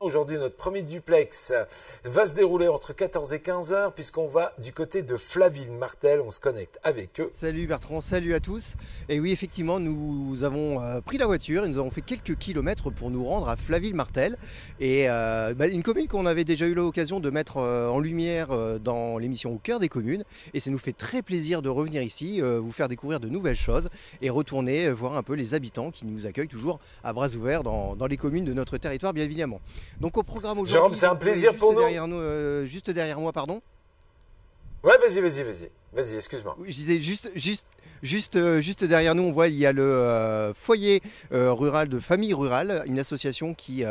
Aujourd'hui, notre premier duplex va se dérouler entre 14 et 15 heures puisqu'on va du côté de Flaville-Martel. On se connecte avec eux. Salut Bertrand, salut à tous. Et oui, effectivement, nous avons pris la voiture et nous avons fait quelques kilomètres pour nous rendre à Flaville-Martel. Et une commune qu'on avait déjà eu l'occasion de mettre en lumière dans l'émission Au cœur des communes. Et ça nous fait très plaisir de revenir ici, vous faire découvrir de nouvelles choses et retourner voir un peu les habitants qui nous accueillent toujours à bras ouverts dans les communes de notre territoire, bien évidemment. Donc au programme aujourd'hui, Jérôme, c'est un plaisir pour nous. Juste derrière moi, pardon. Ouais, vas-y, excuse-moi. Oui, je disais juste derrière nous, on voit il y a le foyer rural de famille rurale, une association qui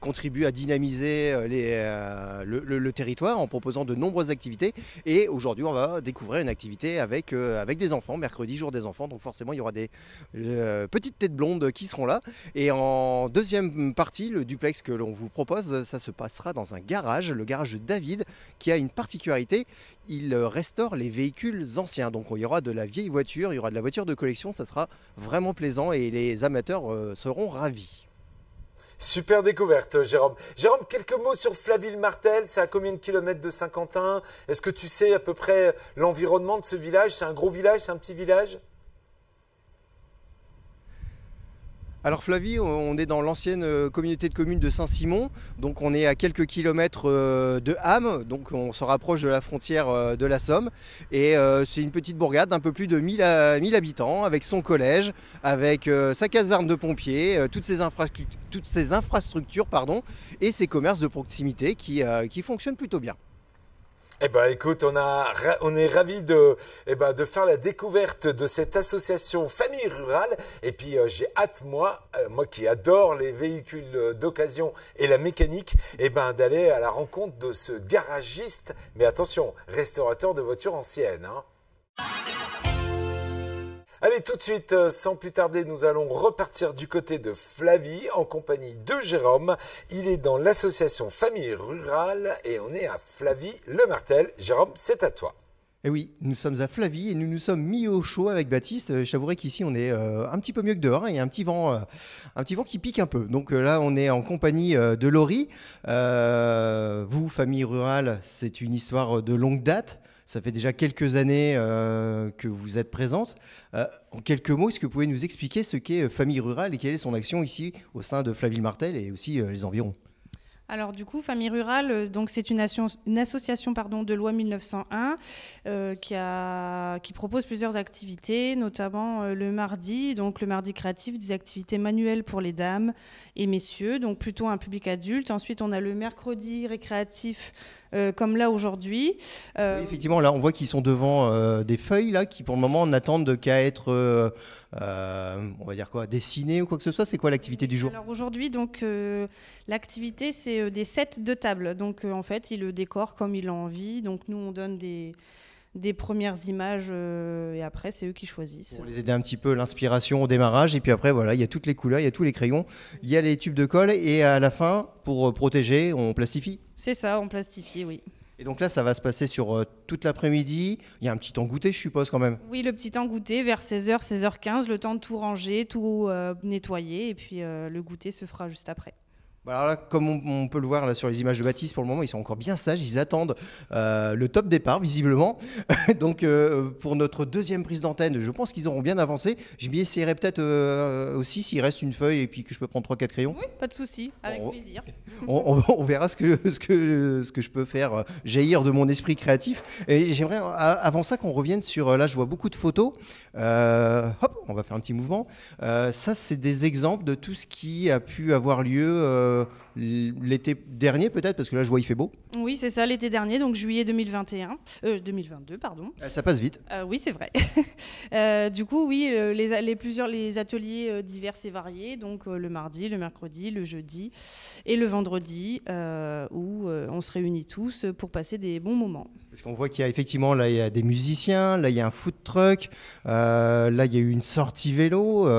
contribue à dynamiser le territoire en proposant de nombreuses activités. Et aujourd'hui, on va découvrir une activité avec des enfants, mercredi, jour des enfants. Donc forcément, il y aura des petites têtes blondes qui seront là. Et en deuxième partie, le duplex que l'on vous propose, ça se passera dans un garage, le garage de David, qui a une particularité. Il restaure les véhicules anciens. Donc il y aura de la vieille voiture, il y aura de la voiture de collection, ça sera vraiment plaisant et les amateurs seront ravis. Super découverte, Jérôme. Jérôme, quelques mots sur Flaville-Martel. C'est à combien de kilomètres de Saint-Quentin? Est-ce que tu sais à peu près l'environnement de ce village? C'est un gros village, c'est un petit village? Alors Flaville, on est dans l'ancienne communauté de communes de Saint-Simon, donc on est à quelques kilomètres de Ham, donc on se rapproche de la frontière de la Somme, et c'est une petite bourgade d'un peu plus de 1000 habitants, avec son collège, avec sa caserne de pompiers, toutes ces infrastructures et ses commerces de proximité qui fonctionnent plutôt bien. Eh ben, écoute, on est ravis de faire la découverte de cette association Famille Rurale. Et puis, j'ai hâte, moi qui adore les véhicules d'occasion et la mécanique, d'aller à la rencontre de ce garagiste. Mais attention, restaurateur de voitures anciennes, hein. Allez, tout de suite, sans plus tarder, nous allons repartir du côté de Flaville en compagnie de Jérôme. Il est dans l'association Famille Rurale et on est à Flaville-le-Martel. Jérôme, c'est à toi. Et oui, nous sommes à Flaville et nous nous sommes mis au chaud avec Baptiste. Je t'avouerai qu'ici on est un petit peu mieux que dehors, hein. Il y a un petit vent qui pique un peu. Donc là on est en compagnie de Laurie. Vous, Famille Rurale, c'est une histoire de longue date. Ça fait déjà quelques années que vous êtes présente. En quelques mots, est-ce que vous pouvez nous expliquer ce qu'est Famille Rurale et quelle est son action ici au sein de Flaville-Martel et aussi les environs? Alors du coup, Famille Rurale, donc c'est une association de loi 1901 qui propose plusieurs activités, notamment le mardi créatif, des activités manuelles pour les dames et messieurs, donc plutôt un public adulte. Ensuite, on a le mercredi récréatif, comme là aujourd'hui. Oui, effectivement, là on voit qu'ils sont devant des feuilles là, qui pour le moment n'attendent qu'à être on va dire quoi, dessinées ou quoi que ce soit. C'est quoi l'activité du jour? Alors aujourd'hui, donc l'activité c'est des sets de table. Donc en fait, il le décore comme il a envie. Donc nous on donne des premières images et après c'est eux qui choisissent. Pour les aider un petit peu, l'inspiration au démarrage, et puis après voilà, il y a toutes les couleurs, il y a tous les crayons, il y a les tubes de colle, et à la fin, pour protéger, on plastifie. C'est ça, on plastifie, oui. Et donc là, ça va se passer sur toute l'après-midi. Il y a un petit temps goûter, je suppose, quand même. Oui, le petit temps goûter vers 16h, 16h15, le temps de tout ranger, tout nettoyer, et puis le goûter se fera juste après. Alors là, comme on peut le voir là, sur les images de Baptiste, pour le moment, ils sont encore bien sages. Ils attendent le top départ, visiblement. Donc, pour notre deuxième prise d'antenne, je pense qu'ils auront bien avancé. Je m'y essayerai peut-être aussi s'il reste une feuille et puis que je peux prendre 3-4 crayons. Oui, pas de souci, avec plaisir. On verra ce que je peux faire jaillir de mon esprit créatif. Et j'aimerais, avant ça, qu'on revienne sur... Là, je vois beaucoup de photos. Hop, on va faire un petit mouvement. Ça, c'est des exemples de tout ce qui a pu avoir lieu l'été dernier, peut-être, parce que là, je vois, il fait beau. Oui, c'est ça, l'été dernier, donc juillet 2022, pardon. Ça passe vite. Oui, c'est vrai. Du coup, oui, les ateliers divers et variés, donc le mardi, le mercredi, le jeudi et le vendredi, où on se réunit tous pour passer des bons moments. Parce qu'on voit qu'il y a effectivement, là, il y a des musiciens, là, il y a un food truck, là, il y a eu une sortie vélo.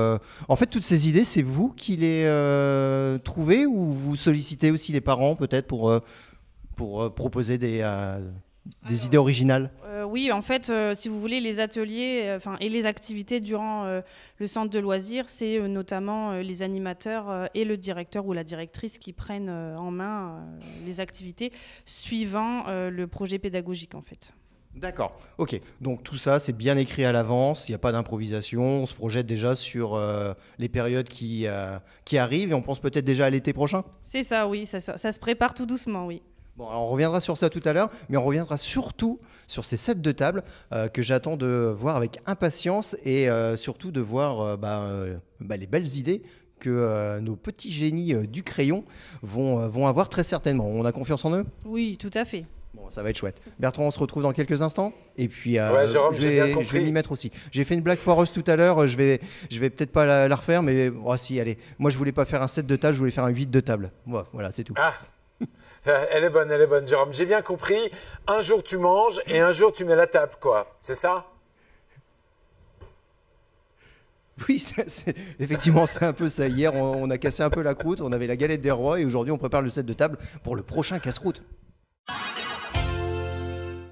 En fait, toutes ces idées, c'est vous qui les trouvez ou vous sollicitez aussi les parents, peut-être, pour proposer des des idées originales? Oui, en fait, si vous voulez, les ateliers et les activités durant le centre de loisirs, c'est notamment les animateurs et le directeur ou la directrice qui prennent en main les activités suivant le projet pédagogique, en fait. D'accord, ok. Donc tout ça, c'est bien écrit à l'avance, il n'y a pas d'improvisation, on se projette déjà sur les périodes qui arrivent et on pense peut-être déjà à l'été prochain? C'est ça, oui, ça se prépare tout doucement, oui. Bon, alors on reviendra sur ça tout à l'heure, mais on reviendra surtout sur ces sets de table que j'attends de voir avec impatience et surtout de voir les belles idées que nos petits génies du crayon vont avoir très certainement. On a confiance en eux? Oui, tout à fait. Bon, ça va être chouette. Bertrand, on se retrouve dans quelques instants. Et puis, Ouais, Jérôme, j'ai bien je compris. vais m'y mettre aussi. J'ai fait une blague foireuse tout à l'heure. Je vais peut-être pas la refaire, mais oh, si, allez. Moi, je voulais pas faire un 7 de table, je voulais faire un 8 de table. Voilà, c'est tout. Ah, elle est bonne, Jérôme. J'ai bien compris. Un jour tu manges et un jour tu mets la table, quoi. C'est ça? Oui, effectivement, c'est un peu ça. Hier, on a cassé un peu la croûte. On avait la galette des rois et aujourd'hui, on prépare le 7 de table pour le prochain casse-croûte.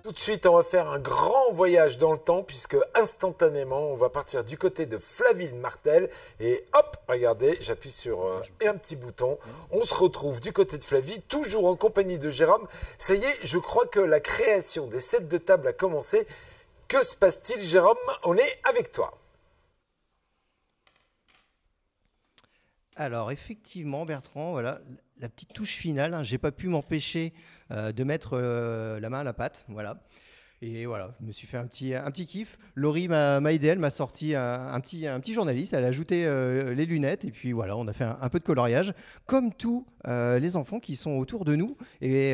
Tout de suite, on va faire un grand voyage dans le temps puisque instantanément, on va partir du côté de Flaville-Martel et hop, regardez, j'appuie sur un petit bouton. On se retrouve du côté de Flaville, toujours en compagnie de Jérôme. Ça y est, je crois que la création des sets de table a commencé. Que se passe-t-il, Jérôme? On est avec toi. Alors effectivement, Bertrand, voilà la petite touche finale. Hein, j'ai pas pu m'empêcher de mettre la main à la pâte, voilà. Et voilà, je me suis fait un petit kiff. Laurie m'a aidé, elle m'a sorti un petit journaliste, elle a ajouté les lunettes et puis voilà, on a fait un peu de coloriage, comme tous les enfants qui sont autour de nous. Et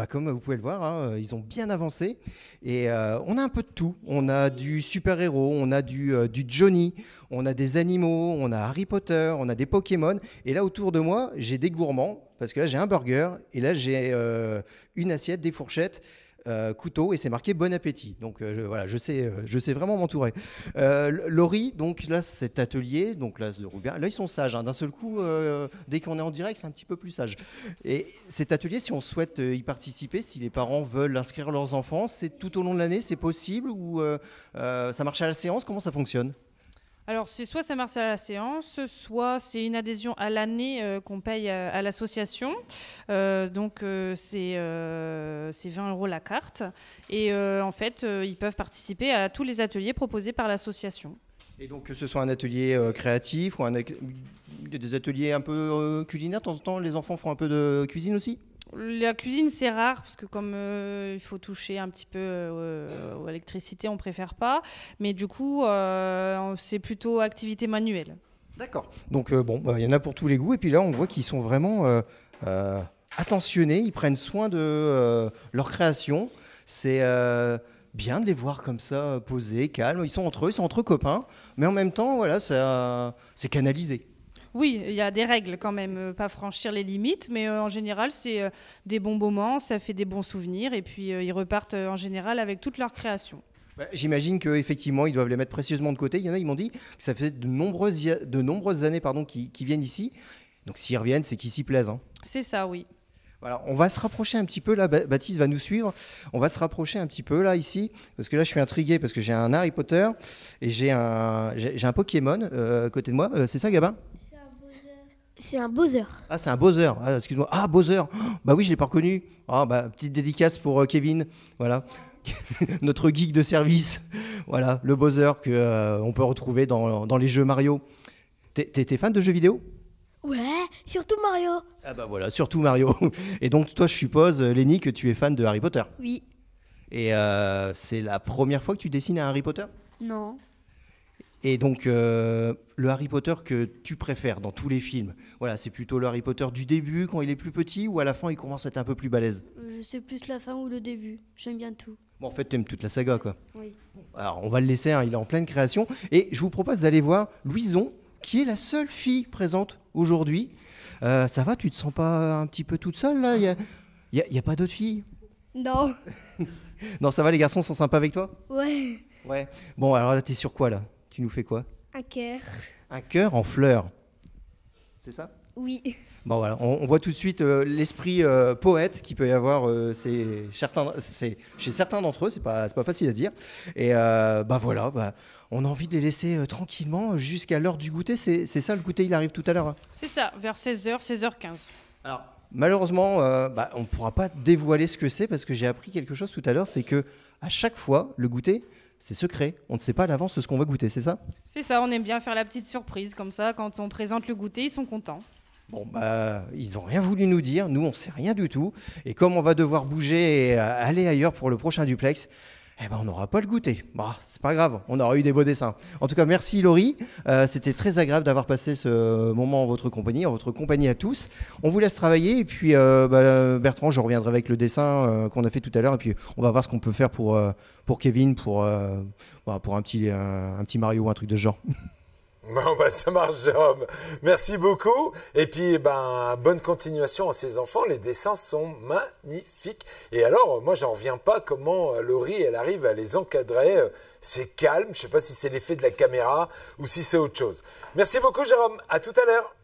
comme vous pouvez le voir, hein, ils ont bien avancé. Et on a un peu de tout. On a du super-héros, on a du Johnny, on a des animaux, on a Harry Potter, on a des Pokémon. Et là, autour de moi, j'ai des gourmands, parce que là, j'ai un burger et là, j'ai une assiette, des fourchettes. Couteau et c'est marqué bon appétit. Donc voilà, je sais vraiment m'entourer. Laurie, donc là cet atelier, donc là se déroule bien. Là ils sont sages. Hein. D'un seul coup, dès qu'on est en direct, c'est un petit peu plus sage. Et cet atelier, si on souhaite y participer, si les parents veulent inscrire leurs enfants, c'est tout au long de l'année, c'est possible ou ça marche à la séance? Comment ça fonctionne? Alors, c'est soit ça marche à la séance, soit c'est une adhésion à l'année qu'on paye à l'association. C'est 20 € la carte. Et en fait, ils peuvent participer à tous les ateliers proposés par l'association. Et donc que ce soit un atelier créatif ou des ateliers un peu culinaires, de temps en temps, les enfants font un peu de cuisine aussi? La cuisine, c'est rare parce que comme il faut toucher un petit peu à l'électricité, on préfère pas. Mais du coup, c'est plutôt activité manuelle. D'accord. Donc il y en a pour tous les goûts. Et puis là, on voit qu'ils sont vraiment attentionnés. Ils prennent soin de leur création. C'est bien de les voir comme ça, posés, calmes. Ils sont entre copains. Mais en même temps, voilà, c'est canalisé. Oui, il y a des règles quand même, pas franchir les limites, mais en général, c'est des bons moments, ça fait des bons souvenirs, et puis ils repartent en général avec toute leur création. J'imagine qu'effectivement, ils doivent les mettre précieusement de côté. Il y en a, ils m'ont dit que ça fait de nombreuses années qu'ils viennent ici. Donc s'ils reviennent, c'est qu'ils s'y plaisent. Hein. C'est ça, oui. Voilà, on va se rapprocher un petit peu, là, Baptiste va nous suivre. On va se rapprocher un petit peu, là, ici, parce que là, je suis intrigué, parce que j'ai un Harry Potter et j'ai un Pokémon à côté de moi. C'est ça, Gabin? C'est un Bowser. Ah, c'est un Bowser. Ah, excuse-moi. Ah, Bowser. Bah oui, je l'ai pas reconnu. Ah, petite dédicace pour Kevin. Voilà. Notre geek de service. Voilà, le Bowser que on peut retrouver dans les jeux Mario. T'es fan de jeux vidéo? Ouais, surtout Mario. Ah bah voilà, surtout Mario. Et donc toi, je suppose, Lenny, que tu es fan de Harry Potter. Oui. Et c'est la première fois que tu dessines un Harry Potter? Non. Et donc, le Harry Potter que tu préfères dans tous les films, voilà, c'est plutôt le Harry Potter du début, quand il est plus petit, ou à la fin, il commence à être un peu plus balèze? C'est plus la fin ou le début. J'aime bien tout. Bon, en fait, t'aimes toute la saga, quoi. Oui. Alors, on va le laisser, hein, il est en pleine création. Et je vous propose d'aller voir Louison, qui est la seule fille présente aujourd'hui. Ça va, tu te sens pas un petit peu toute seule, là? Il y a pas d'autres filles? Non. Non, ça va, les garçons sont sympas avec toi? Ouais. Ouais. Bon, alors là, t'es sur quoi, là? Tu nous fais quoi? Un cœur. Un cœur en fleurs. C'est ça? Oui. Bon voilà, on voit tout de suite l'esprit poète qu'il peut y avoir chez certains d'entre eux, c'est pas facile à dire. Et voilà, on a envie de les laisser tranquillement jusqu'à l'heure du goûter. C'est ça, le goûter, il arrive tout à l'heure, hein. C'est ça, vers 16h, 16h15. Alors, malheureusement, on ne pourra pas dévoiler ce que c'est parce que j'ai appris quelque chose tout à l'heure, c'est que à chaque fois, le goûter, c'est secret. On ne sait pas à l'avance ce qu'on va goûter, c'est ça? C'est ça, on aime bien faire la petite surprise, comme ça, quand on présente le goûter, ils sont contents. Bon, ils n'ont rien voulu nous dire, nous on ne sait rien du tout. Et comme on va devoir bouger et aller ailleurs pour le prochain duplex, on n'aura pas le goûter. C'est pas grave, on aura eu des beaux dessins. En tout cas, merci Laurie. C'était très agréable d'avoir passé ce moment en votre compagnie à tous. On vous laisse travailler et puis Bertrand, je reviendrai avec le dessin qu'on a fait tout à l'heure et puis on va voir ce qu'on peut faire pour Kevin, pour un petit Mario ou un truc de ce genre. Bon, ça marche, Jérôme. Merci beaucoup. Et puis, bonne continuation à ces enfants. Les dessins sont magnifiques. Et alors, moi, j'en reviens pas comment Laurie, elle arrive à les encadrer. C'est calme. Je sais pas si c'est l'effet de la caméra ou si c'est autre chose. Merci beaucoup, Jérôme. À tout à l'heure.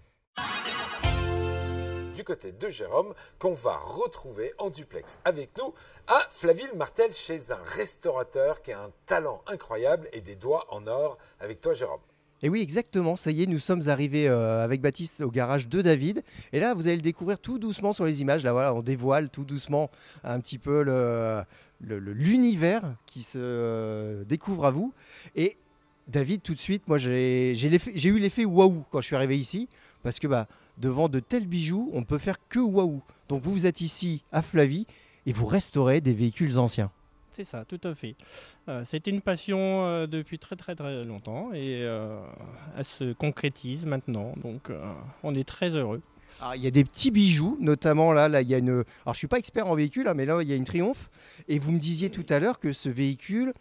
Du côté de Jérôme, qu'on va retrouver en duplex avec nous à Flaville-Martel chez un restaurateur qui a un talent incroyable et des doigts en or. Avec toi, Jérôme. Et oui, exactement, ça y est, nous sommes arrivés avec Baptiste au garage de David. Et là, vous allez le découvrir tout doucement sur les images. Là, voilà, on dévoile tout doucement un petit peu l'univers qui se découvre à vous. Et David, tout de suite, moi, j'ai eu l'effet waouh quand je suis arrivé ici. Parce que devant de tels bijoux, on ne peut faire que waouh. Donc vous êtes ici à Flavie et vous restaurez des véhicules anciens. C'est ça, tout à fait. C'était une passion depuis très longtemps et elle se concrétise maintenant. Donc on est très heureux. Alors, il y a des petits bijoux, notamment là il y a une... Alors je ne suis pas expert en véhicule, mais là il y a une Triumph. Et vous me disiez tout à l'heure que ce véhicule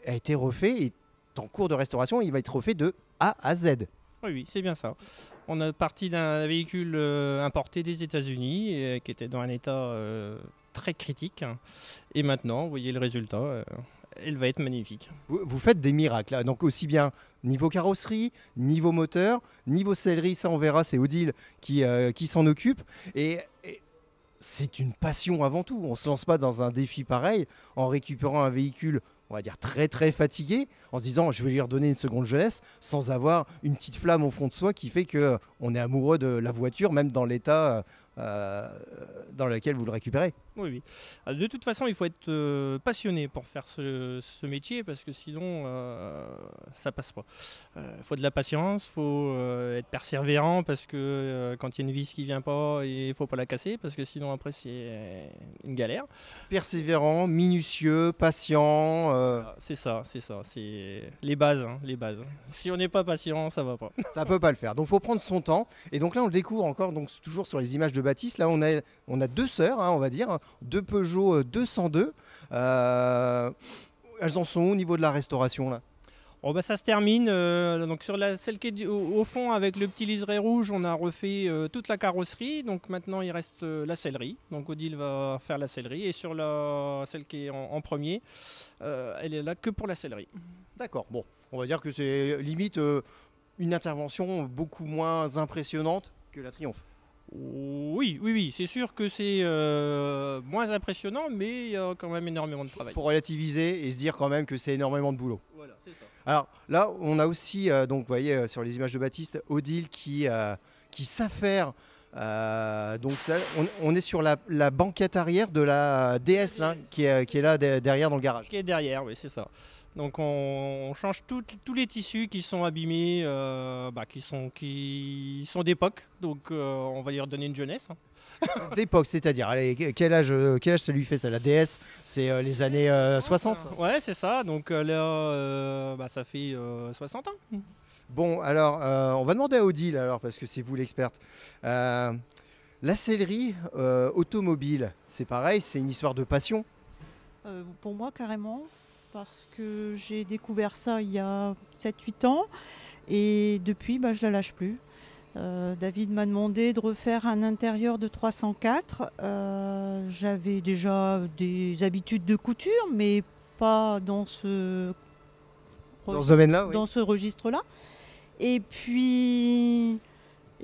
a été refait et en cours de restauration, il va être refait de A à Z. Oui, c'est bien ça. On est parti d'un véhicule importé des États-Unis qui était dans un état très critique. Et maintenant, vous voyez le résultat, elle va être magnifique. Vous faites des miracles, là. Donc aussi bien niveau carrosserie, niveau moteur, niveau sellerie, ça on verra, c'est Odile qui s'en occupe. Et c'est une passion avant tout. On ne se lance pas dans un défi pareil en récupérant un véhicule, on va dire très fatigué, en se disant je vais lui redonner une seconde jeunesse, sans avoir une petite flamme au fond de soi qui fait qu'on est amoureux de la voiture, même dans l'état dans lequel vous le récupérez. Oui. De toute façon, il faut être passionné pour faire ce métier parce que sinon, ça passe pas. Il faut de la patience, il faut être persévérant parce que quand il y a une vis qui vient pas, il ne faut pas la casser parce que sinon après c'est une galère. Persévérant, minutieux, patient. C'est ça, c'est les bases, les bases. Si on n'est pas patient, ça va pas. Ça peut pas le faire. Donc faut prendre son temps. Et donc là on le découvre encore, donc toujours sur les images de Baptiste. Là on a deux sœurs, on va dire, deux Peugeot 202. Elles en sont au niveau de la restauration là? Ça se termine. Donc sur celle qui est au fond avec le petit liseré rouge, on a refait toute la carrosserie. Donc maintenant il reste la sellerie. Donc Odile va faire la sellerie. Et sur celle qui est en premier, elle est là que pour la sellerie. D'accord. Bon, on va dire que c'est limite une intervention beaucoup moins impressionnante que la Triumph. Oui, c'est sûr que c'est moins impressionnant, mais il y a quand même énormément de travail. Il faut relativiser et se dire quand même que c'est énormément de boulot. Voilà, c'est ça. Alors là, on a aussi, donc vous voyez sur les images de Baptiste, Odile qui s'affaire. Donc ça, on est sur la banquette arrière de la DS là, qui est là derrière dans le garage. Qui est derrière, oui, c'est ça. Donc on change tous les tissus qui sont abîmés, qui sont d'époque. Donc on va lui redonner une jeunesse. D'époque, c'est-à-dire, allez, quel âge ça lui fait ça? La DS, c'est les années 60? Ouais, c'est ça. Donc là, ça fait 60 ans. Bon, alors, on va demander à Odile, alors, parce que c'est vous l'experte. La sellerie automobile, c'est pareil, c'est une histoire de passion? Pour moi, carrément, parce que j'ai découvert ça il y a 7-8 ans, et depuis, je ne la lâche plus. David m'a demandé de refaire un intérieur de 304. J'avais déjà des habitudes de couture, mais pas dans ce domaine-là, oui. Dans ce registre-là. Et puis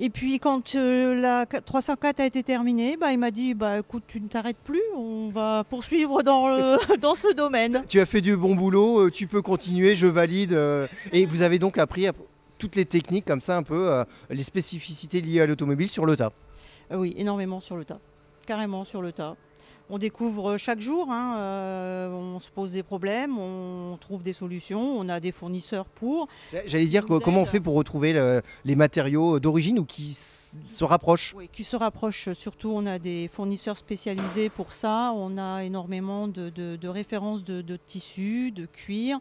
Et puis quand la 304 a été terminée, bah, il m'a dit bah, écoute, tu ne t'arrêtes plus, on va poursuivre dans ce domaine. Tu as fait du bon boulot, tu peux continuer, je valide. Et vous avez donc appris toutes les techniques comme ça, un peu les spécificités liées à l'automobile sur le tas. Oui, énormément sur le tas, carrément sur le tas. On découvre chaque jour, hein, on se pose des problèmes, on trouve des solutions, on a des fournisseurs pour. J'allais dire comment on fait pour retrouver les matériaux d'origine ou qui se rapprochent. Oui, qui se rapprochent. Surtout, on a des fournisseurs spécialisés pour ça. On a énormément de références de tissus, de cuir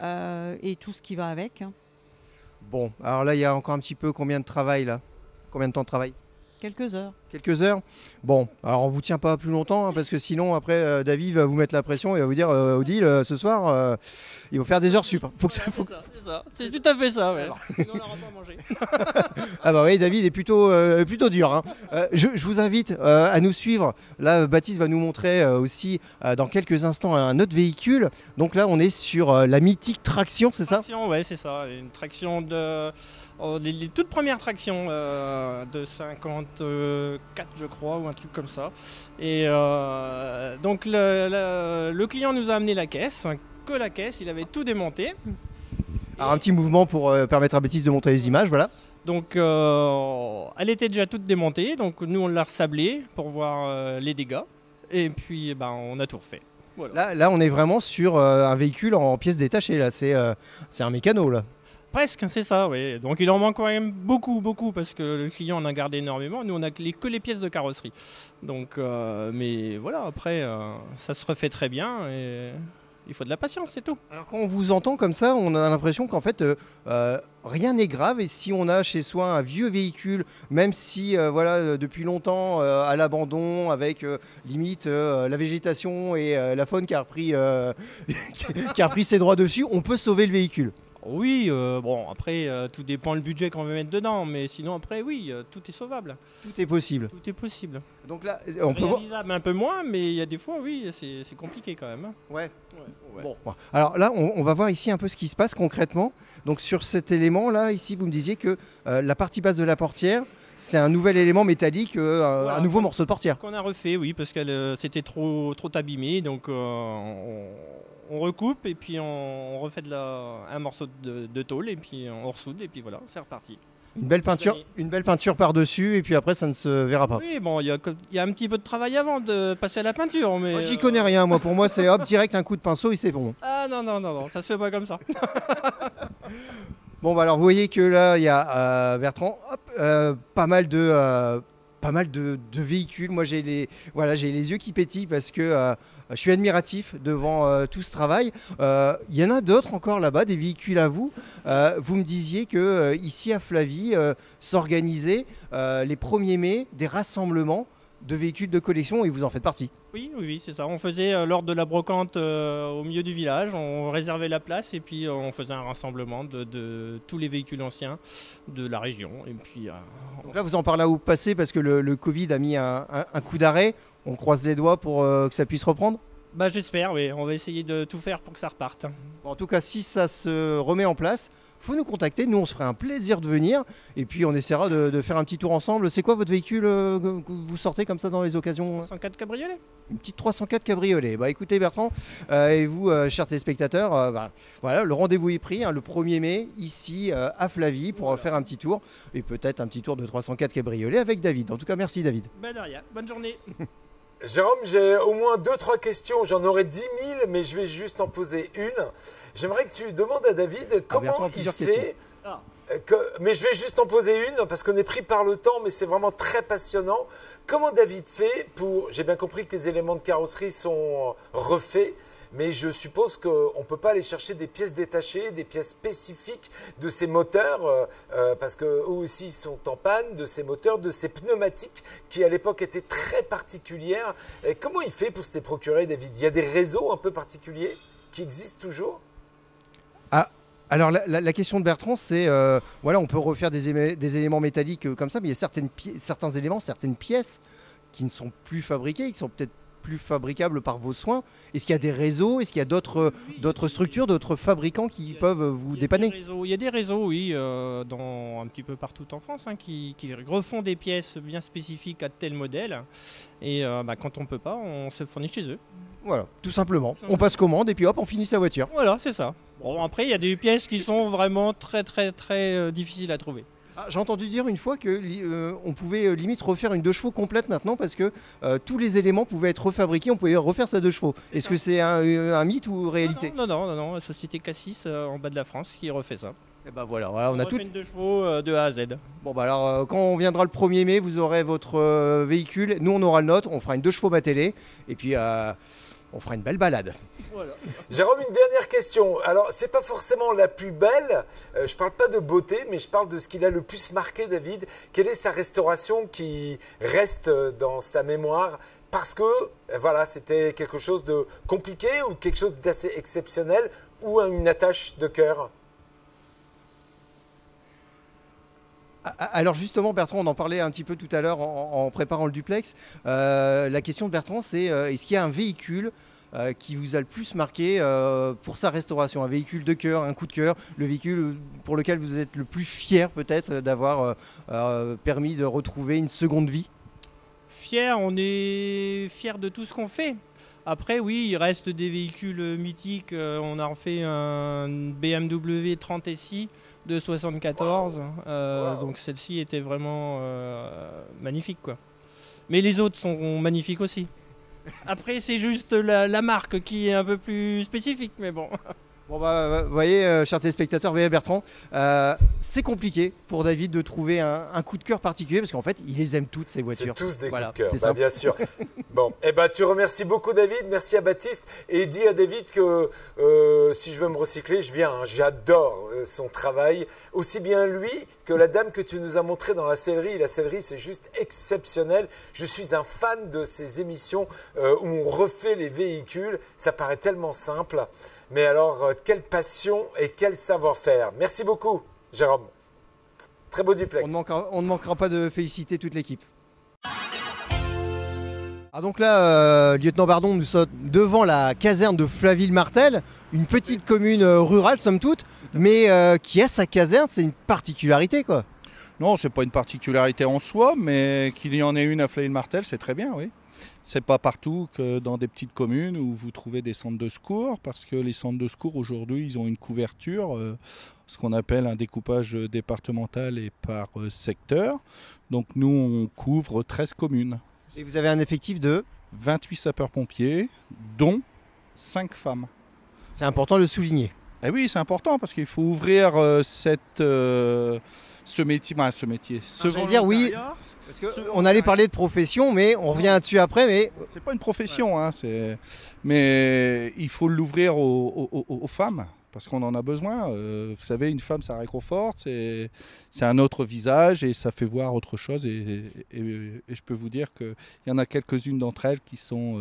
et tout ce qui va avec. Bon, alors là, il y a encore un petit peu combien de travail là? Combien de temps de travail? Quelques heures. Quelques heures. Bon, alors on vous tient pas plus longtemps hein, parce que sinon après David va vous mettre la pression et va vous dire Odile ce soir il va faire des heures sup. Faut que ça, faut... C'est ça, c'est tout à fait ça. Ouais. Sinon on n'aura pas mangé. Ah bah oui, David est plutôt dur. Hein. Je vous invite à nous suivre. Là, Baptiste va nous montrer aussi dans quelques instants un autre véhicule. Donc là, on est sur la mythique traction, c'est ça? Ouais, c'est ça. Une traction de... les toutes premières tractions de 54 je crois ou un truc comme ça et donc le client nous a amené la caisse, que la caisse, il avait tout démonté. Alors un petit mouvement pour permettre à Baptiste de montrer les images, voilà. Donc elle était déjà toute démontée, donc nous on l'a ressablée pour voir les dégâts et puis on a tout refait. Voilà. Là on est vraiment sur un véhicule en pièces détachées, là c'est un mécano là. Presque, c'est ça, oui. Donc il en manque quand même beaucoup, parce que le client en a gardé énormément. Nous, on n'a que les pièces de carrosserie. Donc, mais voilà, après, ça se refait très bien et il faut de la patience, c'est tout. Alors quand on vous entend comme ça, on a l'impression qu'en fait, rien n'est grave. Et si on a chez soi un vieux véhicule, même si voilà, depuis longtemps à l'abandon, avec limite la végétation et la faune qui a repris, qui a repris ses droits dessus, on peut sauver le véhicule. Oui, bon, après, tout dépend le budget qu'on veut mettre dedans, mais sinon, après, oui, tout est sauvable. Tout est possible. Tout est possible. Donc là, on peut voir... Réalisable un peu moins, mais il y a des fois, oui, c'est compliqué quand même. Hein. Ouais. Bon. Alors là, on va voir ici un peu ce qui se passe concrètement. Donc sur cet élément-là, ici, vous me disiez que la partie basse de la portière, c'est un nouvel élément métallique, un nouveau morceau de portière. Qu'on a refait, oui, parce qu'elle c'était trop abîmé, donc on recoupe et puis on refait un morceau de tôle et puis on ressoude et puis voilà, c'est reparti. Une belle peinture par-dessus et puis après ça ne se verra pas. Oui, bon, il y a un petit peu de travail avant de passer à la peinture, mais... J'y connais rien, moi. Pour moi, c'est hop, direct un coup de pinceau et c'est bon. Ah non, ça se fait pas comme ça. Bon, bah alors vous voyez que là, il y a Bertrand, hop, pas mal de véhicules. Moi, j'ai les yeux qui pétillent parce que je suis admiratif devant tout ce travail. Il y en a d'autres encore là-bas, des véhicules à vous. Vous me disiez que ici à Flavie s'organisaient les 1er mai des rassemblements de véhicules de collection et vous en faites partie. Oui, c'est ça. On faisait lors de la brocante au milieu du village, on réservait la place et puis on faisait un rassemblement de tous les véhicules anciens de la région. Et puis, donc là, vous en parlez au passé parce que le Covid a mis un coup d'arrêt. On croise les doigts pour que ça puisse reprendre. Bah, j'espère, oui. On va essayer de tout faire pour que ça reparte. Bon, en tout cas, si ça se remet en place, faut nous contacter. Nous, on se ferait un plaisir de venir. Et puis, on essaiera de faire un petit tour ensemble. C'est quoi votre véhicule que vous sortez comme ça dans les occasions? 304 cabriolet. Une petite 304 cabriolet. Bah, écoutez, Bertrand, et vous, chers téléspectateurs, voilà, le rendez-vous est pris, hein, le 1er mai, ici, à Flavie, pour faire un petit tour. Et peut-être un petit tour de 304 cabriolet avec David. En tout cas, merci, David. Ben de rien. Bonne journée. Jérôme, j'ai au moins 2-3 questions. J'en aurais 10 000, mais je vais juste en poser une. J'aimerais que tu demandes à David comment il fait. Mais je vais juste en poser une parce qu'on est pris par le temps, mais c'est vraiment très passionnant. Comment David fait pour... J'ai bien compris que les éléments de carrosserie sont refaits, mais je suppose qu'on ne peut pas aller chercher des pièces détachées, des pièces spécifiques de ces moteurs, parce qu'eux aussi sont en panne, de ces moteurs, de ces pneumatiques qui à l'époque étaient très particulières. Et comment il fait pour se les procurer, David? Il y a des réseaux un peu particuliers qui existent toujours? Alors la question de Bertrand, c'est, voilà, on peut refaire des éléments métalliques comme ça, mais il y a certains éléments, certaines pièces qui ne sont plus fabriquées, qui sont peut-être plus fabricable par vos soins. Est-ce qu'il y a des réseaux? Est-ce qu'il y a d'autres structures, d'autres fabricants qui peuvent vous dépanner? Il y a des réseaux, oui, un petit peu partout en France, hein, qui refont des pièces bien spécifiques à tel modèle. Et quand on peut pas, on se fournit chez eux. Voilà, tout simplement. On passe commande et puis hop, on finit sa voiture. Voilà, c'est ça. Bon, après, il y a des pièces qui sont vraiment très difficiles à trouver. J'ai entendu dire une fois que on pouvait limite refaire une 2 chevaux complète maintenant parce que tous les éléments pouvaient être refabriqués, on pouvait refaire sa 2 chevaux. Est-ce que c'est un mythe ou réalité? Non, la société Cassis en bas de la France qui refait ça. Et ben voilà, on a tout. Une 2 chevaux de A à Z. Bon bah alors quand on viendra le 1er mai, vous aurez votre véhicule, nous on aura le nôtre, on fera une 2 chevaux télé et puis on fera une belle balade. Voilà. Jérôme, une dernière question. Alors, c'est pas forcément la plus belle. Je parle pas de beauté, mais je parle de ce qu'il a le plus marqué, David. Quelle est sa restauration qui reste dans sa mémoire? Parce que, voilà, c'était quelque chose de compliqué ou quelque chose d'assez exceptionnel ou une attache de cœur? Alors justement Bertrand, on en parlait un petit peu tout à l'heure en préparant le duplex. La question de Bertrand, c'est est-ce qu'il y a un véhicule qui vous a le plus marqué pour sa restauration? Un véhicule de cœur, un coup de cœur, le véhicule pour lequel vous êtes le plus fier peut-être d'avoir permis de retrouver une seconde vie? On est fier de tout ce qu'on fait. Après, oui, il reste des véhicules mythiques. On a refait un BMW 30 SI de 74. Donc celle-ci était vraiment magnifique, quoi. Mais les autres sont magnifiques aussi. Après, c'est juste la marque qui est un peu plus spécifique, mais bon. Bon bah, vous voyez, chers téléspectateurs, vous voyez Bertrand, c'est compliqué pour David de trouver un coup de cœur particulier parce qu'en fait, il les aime toutes ces voitures. C'est tous des voilà, coups de cœur, ça. bien sûr. Bon, tu remercies beaucoup David, merci à Baptiste et dis à David que si je veux me recycler, je viens. Hein. J'adore son travail, aussi bien lui que la dame que tu nous as montré dans la sellerie. La sellerie, c'est juste exceptionnel. Je suis un fan de ces émissions où on refait les véhicules. Ça paraît tellement simple. Mais alors, quelle passion et quel savoir-faire. Merci beaucoup, Jérôme. Très beau duplex. On ne manquera pas de féliciter toute l'équipe. Donc là, lieutenant Bardon, nous sommes devant la caserne de Flaville-Martel, une petite commune rurale, somme toute, mais qui a sa caserne, c'est une particularité, quoi. Non, c'est pas une particularité en soi, mais qu'il y en ait une à Flaville-Martel, c'est très bien, oui. C'est pas partout que dans des petites communes où vous trouvez des centres de secours, parce que les centres de secours aujourd'hui, ils ont une couverture, ce qu'on appelle un découpage départemental et par secteur. Donc nous, on couvre 13 communes. Et vous avez un effectif de 28 sapeurs-pompiers, dont 5 femmes. C'est important de le souligner. Eh oui, c'est important parce qu'il faut ouvrir ce métier. J'allais dire oui, parce qu'on allait parler de profession, mais on revient dessus après. Mais c'est pas une profession, hein, mais il faut l'ouvrir aux femmes parce qu'on en a besoin. Vous savez, une femme, ça réconforte, c'est un autre visage et ça fait voir autre chose. Et je peux vous dire qu'il y en a quelques-unes d'entre elles qui sont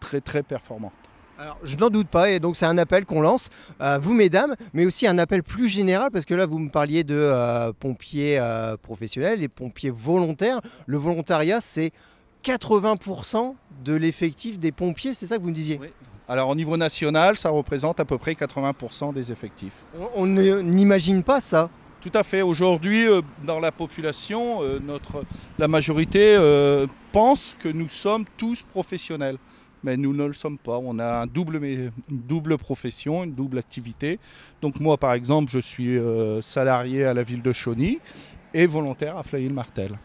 très très performantes. Alors, je n'en doute pas, et donc c'est un appel qu'on lance, vous mesdames, mais aussi un appel plus général, parce que là vous me parliez de pompiers professionnels et pompiers volontaires. Le volontariat, c'est 80% de l'effectif des pompiers, c'est ça que vous me disiez? Oui. Alors au niveau national, ça représente à peu près 80% des effectifs. On n'imagine pas ça. Tout à fait. Aujourd'hui, dans la population, la majorité pense que nous sommes tous professionnels. Mais nous ne le sommes pas. On a une double profession, une double activité. Donc moi, par exemple, je suis salarié à la ville de Chauny et volontaire à Flaville-Martel.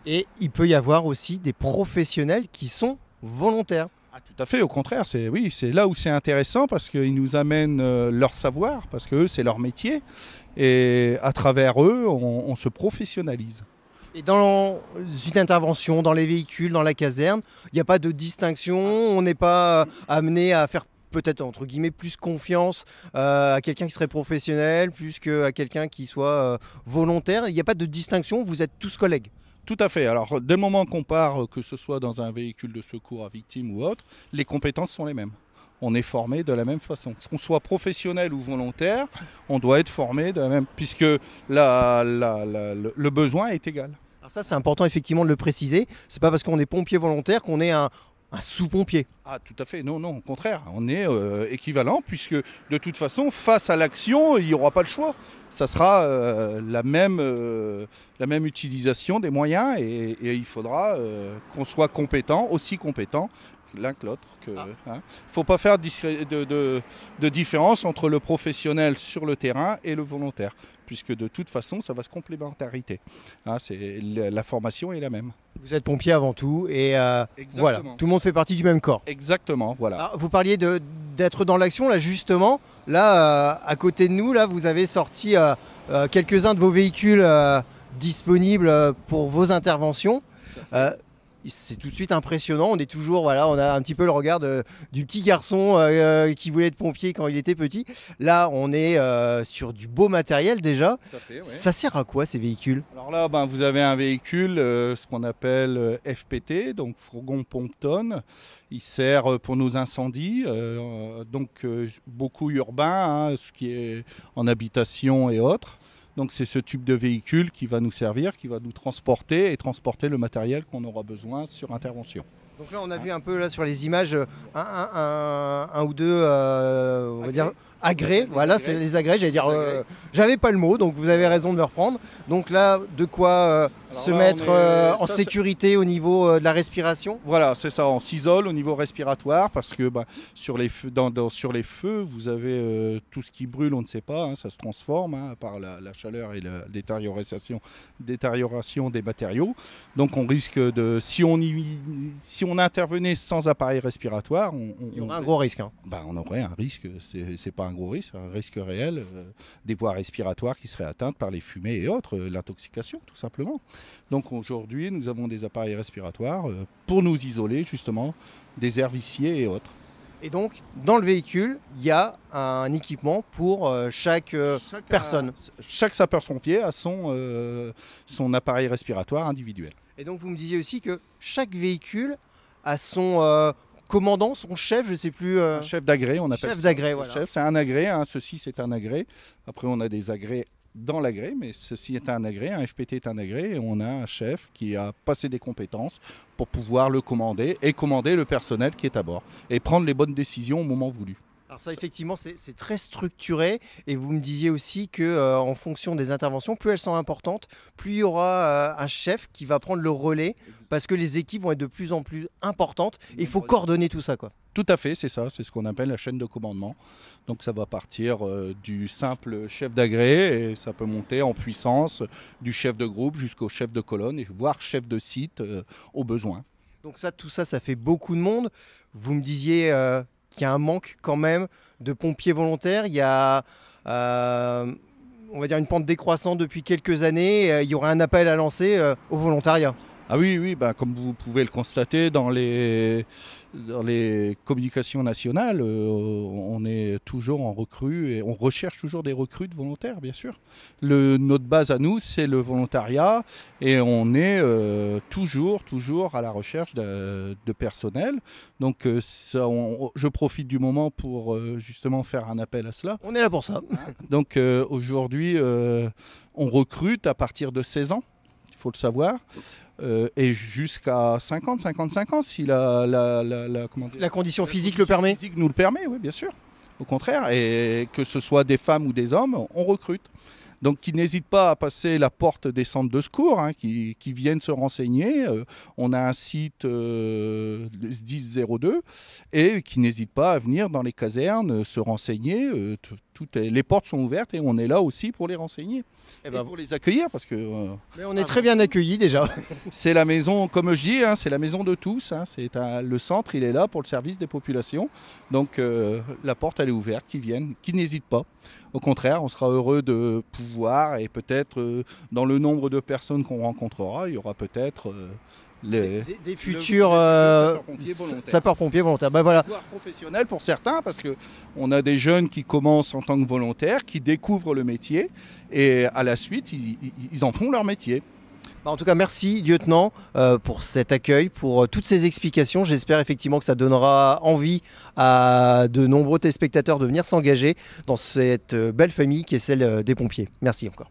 Et il peut y avoir aussi des professionnels qui sont volontaires. Ah, tout à fait, au contraire. C'est là où c'est intéressant parce qu'ils nous amènent leur savoir, parce que eux, c'est leur métier. Et à travers eux, on se professionnalise. Et dans une intervention, dans les véhicules, dans la caserne, il n'y a pas de distinction, on n'est pas amené à faire peut-être entre guillemets plus confiance à quelqu'un qui serait professionnel, plus qu'à quelqu'un qui soit volontaire. Il n'y a pas de distinction, vous êtes tous collègues. Tout à fait. Alors dès le moment qu'on part, que ce soit dans un véhicule de secours à victime ou autre, les compétences sont les mêmes. On est formé de la même façon. Qu'on soit professionnel ou volontaire, on doit être formé de la même, puisque le besoin est égal. Alors ça, c'est important effectivement de le préciser. C'est pas parce qu'on est pompier volontaire qu'on est un un sous-pompier. Ah, tout à fait. Non, non, au contraire. On est équivalent puisque de toute façon, face à l'action, il n'y aura pas le choix. Ça sera la même utilisation des moyens et il faudra qu'on soit compétent, aussi compétent l'un que l'autre. Il ne faut pas faire de différence entre le professionnel sur le terrain et le volontaire, puisque de toute façon, ça va se complémentarité. La formation est la même. Vous êtes pompier avant tout et voilà, tout le monde fait partie du même corps. Exactement, voilà. Alors, vous parliez d'être dans l'action, là justement. Là, à côté de nous, là, vous avez sorti quelques-uns de vos véhicules disponibles pour vos interventions. C'est tout de suite impressionnant. On est toujours, voilà, on a un petit peu le regard du petit garçon qui voulait être pompier quand il était petit. Là, on est sur du beau matériel déjà. Tout à fait, ouais. Ça sert à quoi ces véhicules? Alors là, vous avez un véhicule, ce qu'on appelle FPT, donc fourgon pompe-tonne. Il sert pour nos incendies, beaucoup urbain, ce qui est en habitation et autres. Donc c'est ce type de véhicule qui va nous servir, qui va nous transporter et transporter le matériel qu'on aura besoin sur intervention. Donc là on a vu un peu là sur les images un ou deux on va dire agrès, voilà c'est les agrès, j'allais dire j'avais pas le mot donc vous avez raison de me reprendre. Donc là de quoi se mettre en sécurité au niveau de la respiration. Voilà, c'est ça, on s'isole au niveau respiratoire parce que sur les feux, vous avez tout ce qui brûle, on ne sait pas, ça se transforme par la chaleur et la détérioration des matériaux. Donc on risque de, si on intervenait sans appareil respiratoire, il y aurait un gros risque. On aurait un risque, c'est pas un gros risque, un risque réel, des voies respiratoires qui seraient atteintes par les fumées et autres, l'intoxication tout simplement. Donc aujourd'hui, nous avons des appareils respiratoires pour nous isoler justement des aires viciées et autres. Et donc, dans le véhicule, il y a un équipement pour chaque personne. Chaque sapeur-pompier a son appareil respiratoire individuel. Et donc, vous me disiez aussi que chaque véhicule a son commandant, son chef, je ne sais plus. Un chef d'agrès, on appelle chef d'agrès, voilà. Chef, c'est un agrès, ceci c'est un agrès. Après, on a des agrès dans l'agrès, mais ceci est un agrès, un FPT est un agrès, et on a un chef qui a passé des compétences pour pouvoir le commander et commander le personnel qui est à bord et prendre les bonnes décisions au moment voulu. Alors ça, effectivement, c'est très structuré et vous me disiez aussi qu'en fonction des interventions, plus elles sont importantes, plus il y aura un chef qui va prendre le relais parce que les équipes vont être de plus en plus importantes et il faut coordonner tout ça, quoi. Tout à fait, c'est ça, c'est ce qu'on appelle la chaîne de commandement. Donc ça va partir du simple chef d'agrès et ça peut monter en puissance du chef de groupe jusqu'au chef de colonne et voire chef de site au besoin. Donc tout ça, ça fait beaucoup de monde. Vous me disiez qu'il y a un manque quand même de pompiers volontaires. Il y a, on va dire, une pente décroissante depuis quelques années. Il y aura un appel à lancer au volontariat. Ah oui, comme vous pouvez le constater dans les communications nationales, on est toujours en recrue et on recherche toujours des recrues de volontaires, bien sûr. Notre base à nous, c'est le volontariat et on est toujours à la recherche de personnel. Donc je profite du moment pour justement faire un appel à cela. On est là pour ça. Donc aujourd'hui, on recrute à partir de 16 ans, il faut le savoir. Et jusqu'à 55 ans si la condition physique le permet. La physique nous le permet, oui, bien sûr. Au contraire, et que ce soit des femmes ou des hommes, on recrute. Donc qui n'hésitent pas à passer la porte des centres de secours, qui viennent se renseigner. On a un site 1002 et qui n'hésitent pas à venir dans les casernes se renseigner. Les portes sont ouvertes et on est là aussi pour les renseigner. Et pour les accueillir parce que... Mais on est très bien accueillis déjà. C'est la maison, comme je dis, c'est la maison de tous. Le centre, il est là pour le service des populations. Donc la porte, elle est ouverte, qu'ils viennent, qu'ils n'hésitent pas. Au contraire, on sera heureux de pouvoir et peut-être dans le nombre de personnes qu'on rencontrera, il y aura peut-être... des futurs sapeurs-pompiers volontaires. Voilà. Professionnels pour certains, parce qu'on a des jeunes qui commencent en tant que volontaires, qui découvrent le métier, et à la suite, ils en font leur métier. En tout cas, merci lieutenant pour cet accueil, pour toutes ces explications. J'espère effectivement que ça donnera envie à de nombreux téléspectateurs de venir s'engager dans cette belle famille qui est celle des pompiers. Merci encore.